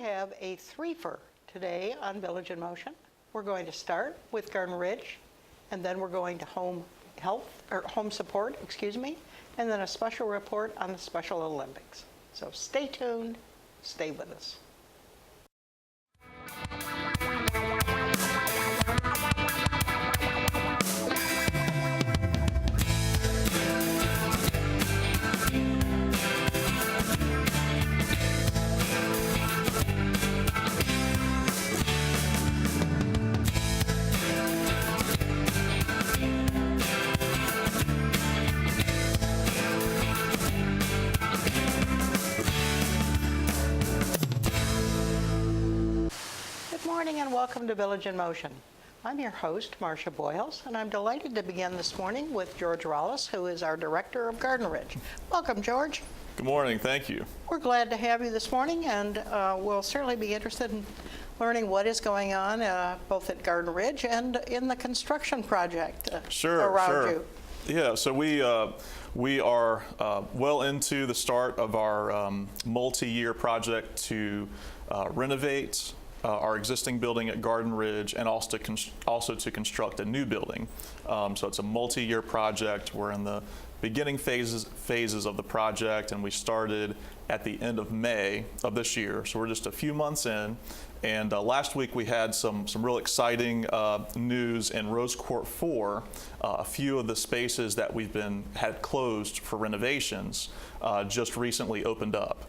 have a threefer today on Village in Motion. We're going to start with Garden Ridge, and then we're going to home support, and then a special report on the Special Olympics. So stay tuned, stay with us. Good morning and welcome to Village in Motion. I'm your host, Marcia Boyles, and I'm delighted to begin this morning with George Rollis, who is our Director of Garden Ridge. Welcome, George. Good morning, thank you. We're glad to have you this morning, and we'll certainly be interested in learning what is going on both at Garden Ridge and in the construction project around you. Yeah, so we are well into the start of our multi-year project to renovate our existing building at Garden Ridge and also to construct a new building. So it's a multi-year project. We're in the beginning phases of the project, and we started at the end of May of this year. So we're just a few months in. And last week we had some real exciting news in Rose Court 4. A few of the spaces that had closed for renovations just recently opened up.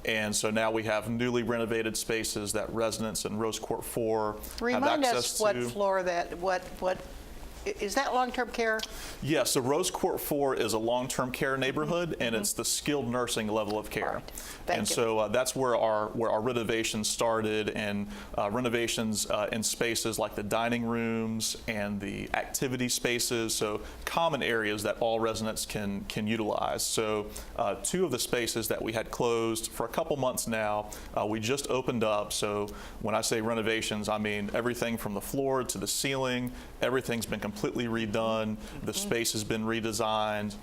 And so now we have newly renovated spaces that residents in Rose Court 4 have access to. Remind us what floor what is that long-term care? Yeah, so Rose Court 4 is a long-term care neighborhood, and it's the skilled nursing level of care. Right. Thank you. So that's where our renovations started, and renovations in spaces like the dining rooms and the activity spaces, so common areas that all residents can utilize. So two of the spaces that we had closed for a couple months now, we just opened up. So when I say renovations, I mean everything from the floor to the ceiling. Everything's been completely redone. The space has been redesigned.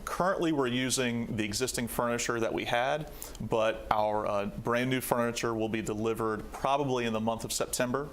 Currently, we're using the existing furniture that we had, but our brand new furniture will be delivered probably in the month of September.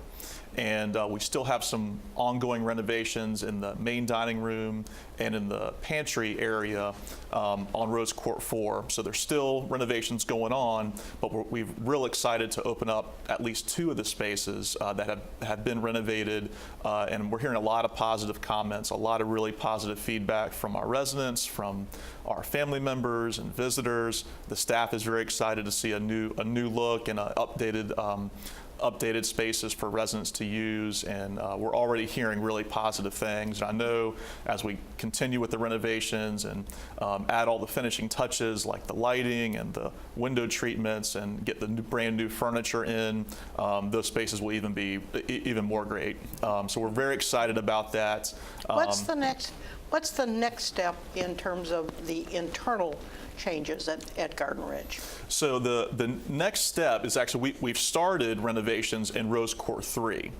And we still have some ongoing renovations in the main dining room and in the pantry area on Rose Court 4. So there's still renovations going on, but we're real excited to open up at least two of the spaces that have been renovated. And we're hearing a lot of positive comments, a lot of really positive feedback from our residents, from our family members and visitors. The staff is very excited to see a new look and an updated spaces for residents to use, and we're already hearing really positive things. And I know as we continue with the renovations and add all the finishing touches like the lighting and the window treatments and get the brand new furniture in, those spaces will even be even more great. So we're very excited about that. What's the next step in terms of the internal changes at Garden Ridge? So the next step is actually we've started renovations in Rose Court 3,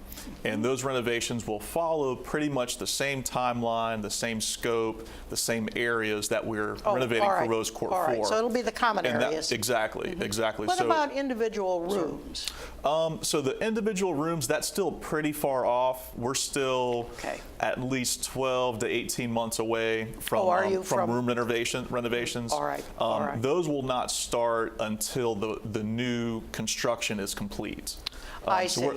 and those renovations will follow pretty much the same timeline, the same scope, the same areas that we're renovating for Rose Court 4. All right, so it'll be the common areas. Exactly. What about individual rooms? So the individual rooms, that's still pretty far off. We're still at least 12 to 18 months away from room renovations. All right. Those will not start until the new construction is complete. I see.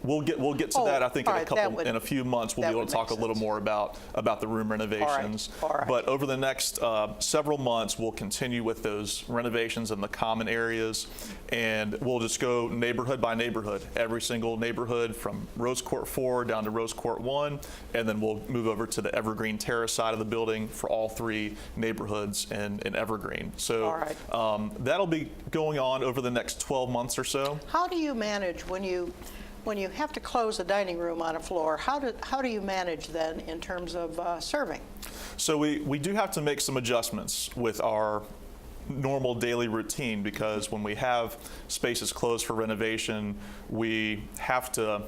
We'll get to that. I think in a few months we'll be able to talk a little more about the room renovations. All right. But over the next several months, we'll continue with those renovations in the common areas, and we'll just go neighborhood by neighborhood, every single neighborhood from Rose Court 4 down to Rose Court 1, and then we'll move over to the Evergreen Terrace side of the building for all three neighborhoods in Evergreen. So that'll be going on over the next 12 months or so. How do you manage when you have to close a dining room on a floor? How do you manage then in terms of serving? So we do have to make some adjustments with our normal daily routine, because when we have spaces closed for renovation, we have to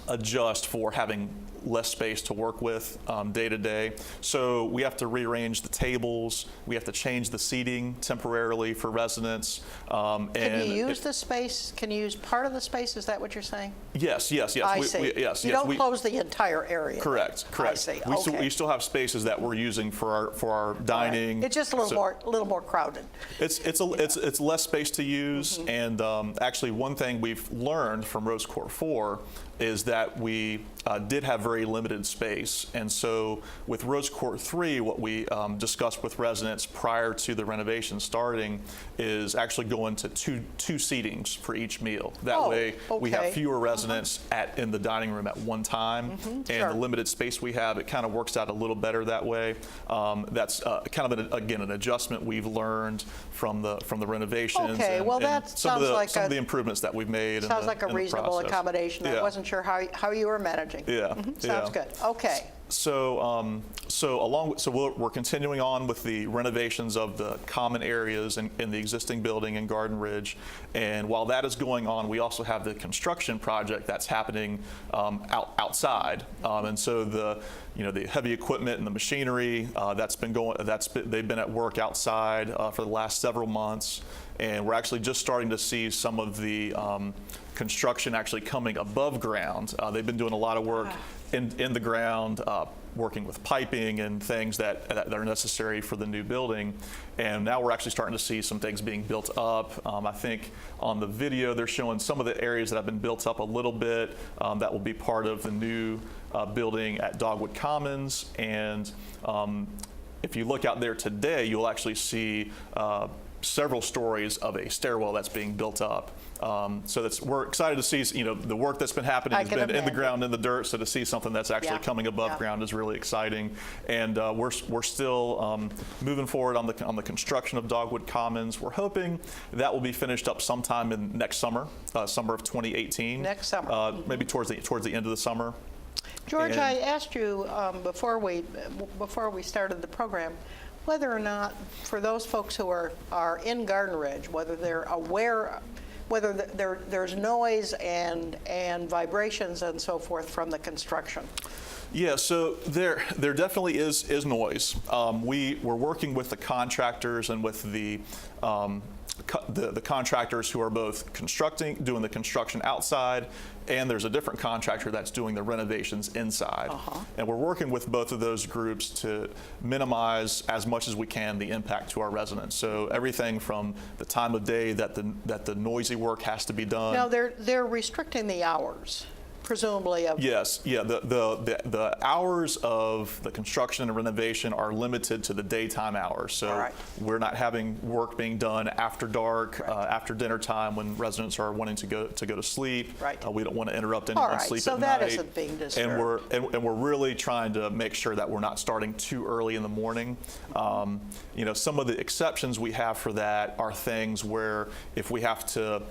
adjust for having less space to work with day to day. So we have to rearrange the tables. We have to change the seating temporarily for residents. Can you use the space? Can you use part of the space? Is that what you're saying? Yes, yes, yes. I see. You don't close the entire area. Correct, correct. I see. We still have spaces that we're using for our dining. Right. It's just a little more crowded. It's less space to use, and actually one thing we've learned from Rose Court 4 is that we did have very limited space, and so with Rose Court 3, what we discussed with residents prior to the renovation starting is actually going to two seatings for each meal. That way we have fewer residents in the dining room at one time, and the limited space we have, it kind of works out a little better that way. That's kind of an adjustment we've learned from the renovations. Okay, well that some of the improvements that we've made. Sounds like a reasonable accommodation. I wasn't sure how you were managing. Yeah. Sounds good. Okay. So we're continuing on with the renovations of the common areas in the existing building in Garden Ridge, and while that is going on, we also have the construction project that's happening outside, and so the heavy equipment and the machinery they've been at work outside for the last several months, and we're actually just starting to see some of the construction actually coming above ground. They've been doing a lot of work in the ground, working with piping and things that are necessary for the new building. And now we're actually starting to see some things being built up. I think on the video they're showing some of the areas that have been built up a little bit that will be part of the new building at Dogwood Commons. And if you look out there today, you'll actually see several stories of a stairwell that's being built up. So we're excited to see, the work that's been happening has been in the ground, in the dirt. So to see something that's actually coming above ground is really exciting. And we're still moving forward on the construction of Dogwood Commons. We're hoping that will be finished up sometime in next summer, summer of 2018. Next summer. Maybe towards the end of the summer. George, I asked you before we started the program whether or not, for those folks who are in Garden Ridge, whether they're aware, whether there's noise and vibrations and so forth from the construction. Yeah, so there definitely is noise. We're working with the contractors and with the contractors who are both doing the construction outside, and there's a different contractor that's doing the renovations inside. And we're working with both of those groups to minimize as much as we can the impact to our residents. So everything from the time of day that the noisy work has to be done. Now they're restricting the hours, presumably. Yes, yeah. The hours of the construction and renovation are limited to the daytime hours. So we're not having work being done after dark, after dinner time when residents are wanting to go to sleep. We don't want to interrupt anyone's sleep at night. So that isn't being disturbed. And we're really trying to make sure that we're not starting too early in the morning. Some of the exceptions we have for that are things where if we have to,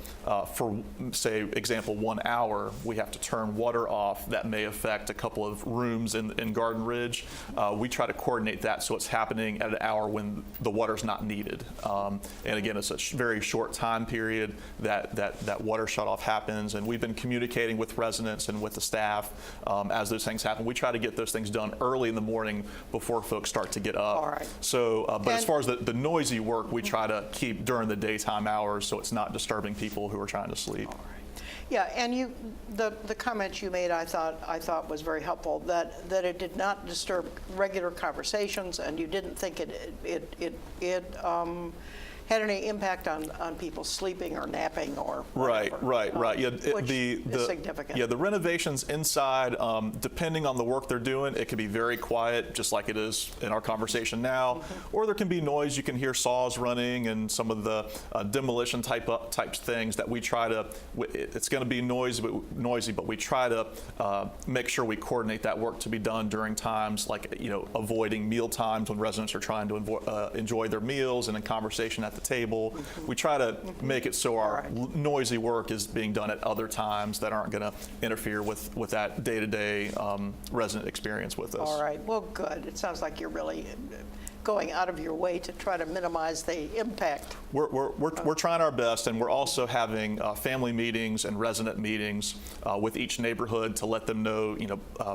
for say example 1 hour, we have to turn water off that may affect a couple of rooms in Garden Ridge. We try to coordinate that so it's happening at an hour when the water's not needed. And again, it's a very short time period that water shut-off happens, and we've been communicating with residents and with the staff as those things happen. We try to get those things done early in the morning before folks start to get up. So, but as far as the noisy work, we try to keep during the daytime hours so it's not disturbing people who are trying to sleep. Yeah, and the comments you made, I thought was very helpful. That it did not disturb regular conversations, and you didn't think it had any impact on people sleeping or napping or whatever. Right. Yeah, which is significant. Yeah, the renovations inside, depending on the work they're doing, it can be very quiet, just like it is in our conversation now, or there can be noise. You can hear saws running and some of the demolition types things that we try to. It's going to be noisy, but we try to make sure we coordinate that work to be done during times like avoiding meal times when residents are trying to enjoy their meals and in conversation at the table. We try to make it so our noisy work is being done at other times that aren't going to interfere with that day-to-day resident experience with us. All right. Well, good. It sounds like you're really going out of your way to try to minimize the impact. We're trying our best, and we're also having family meetings and resident meetings with each neighborhood to let them know,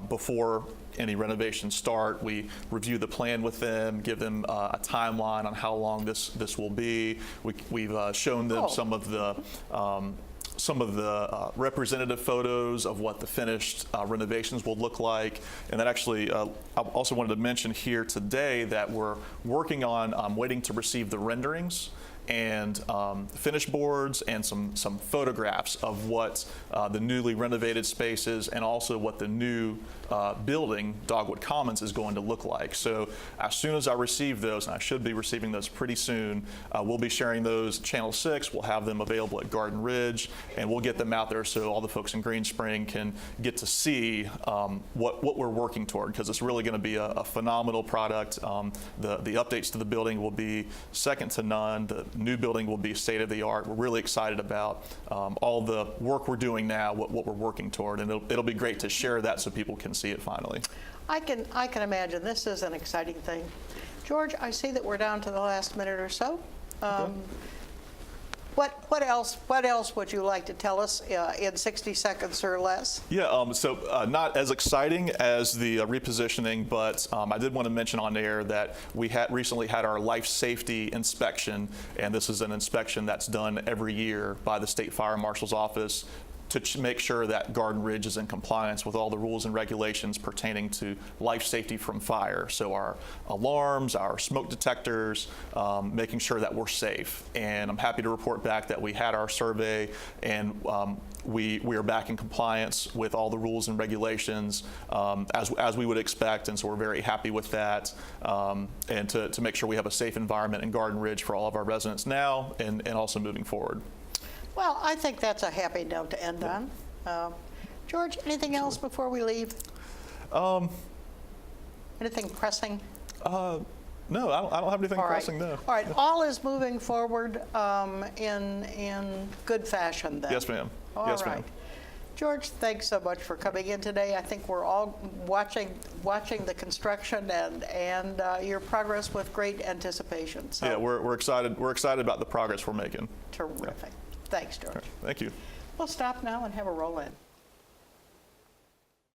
before any renovations start. We review the plan with them, give them a timeline on how long this will be. We've shown them some of the representative photos of what the finished renovations will look like. And then actually, I also wanted to mention here today that we're working on waiting to receive the renderings and finish boards and some photographs of what the newly renovated spaces and also what the new building, Dogwood Commons, is going to look like. So as soon as I receive those, and I should be receiving those pretty soon, we'll be sharing those Channel 6. We'll have them available at Garden Ridge, and we'll get them out there so all the folks in Green Spring can get to see what we're working toward, because it's really going to be a phenomenal product. The updates to the building will be second to none. The new building will be state of the art. We're really excited about all the work we're doing now, what we're working toward, and it'll be great to share that so people can see it finally. I can imagine this is an exciting thing. George, I see that we're down to the last minute or so. Okay. What else would you like to tell us in 60 seconds or less? Yeah, so not as exciting as the repositioning, but I did want to mention on air that we recently had our life safety inspection, and this is an inspection that's done every year by the State Fire Marshal's Office to make sure that Garden Ridge is in compliance with all the rules and regulations pertaining to life safety from fire. So our alarms, our smoke detectors, making sure that we're safe. And I'm happy to report back that we had our survey, and we are back in compliance with all the rules and regulations as we would expect. And so we're very happy with that, and to make sure we have a safe environment in Garden Ridge for all of our residents now and also moving forward. Well, I think that's a happy note to end on. George, anything else before we leave? Anything pressing? No, I don't have anything pressing, no. All right, all is moving forward in good fashion then. Yes, ma'am. Yes, ma'am. George, thanks so much for coming in today. I think we're all watching the construction and your progress with great anticipation. So yeah, we're excited. We're excited about the progress we're making. terrific. Yeah. Thanks, George. All right, thank you. We'll stop now and have a roll in.